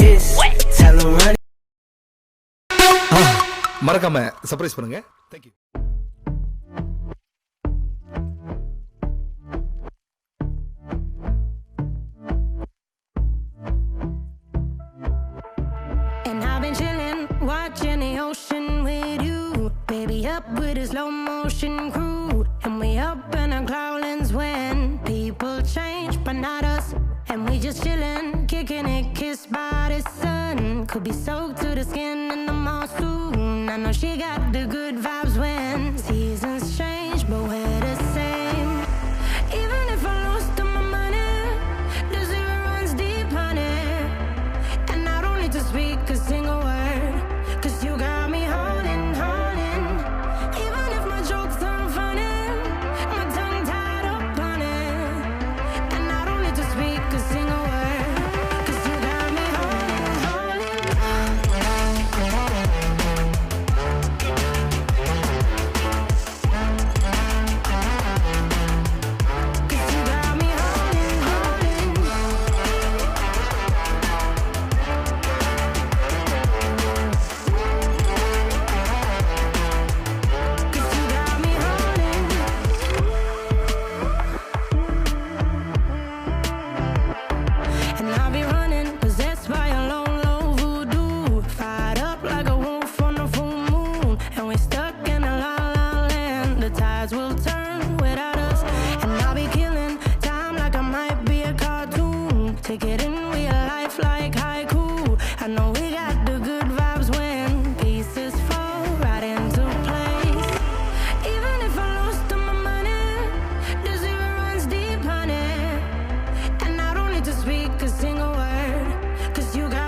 this. Tell them run. மறக்காம surprise பண்ணுங்க. Thank you. And I've been chillin', watching the ocean with you. Baby up with a slow motion crew. And we up in our cloudlands when people change, but not us. And we just chillin', kicking it, kissed by the sun. Could be soaked to the skin in the monsoon. I know she got the good vibes when seasons change, but we're the same. Even if I lost all my money, the zero runs deep, honey. And I don't need to speak a single word, 'cause you got me holding, holding. Even if my jokes aren't funny, my tongue tied up on it. And I don't need to speak a single word, 'cause you got me holding, holding. 'Cause you got me holding, holding. Cause you got me holding. And I'll be running, possessed by a low, low voodoo. Fired up like a wolf on a full moon. And we're stuck in a la la land. The tides will turn without us. And I'll be killing time like I might be a cartoon. Take it in real life like haiku. I know we got the good vibes when pieces fall right into place. Even if I lost all my money, the zero runs deep, honey. And I don't need to speak a single word, 'cause you got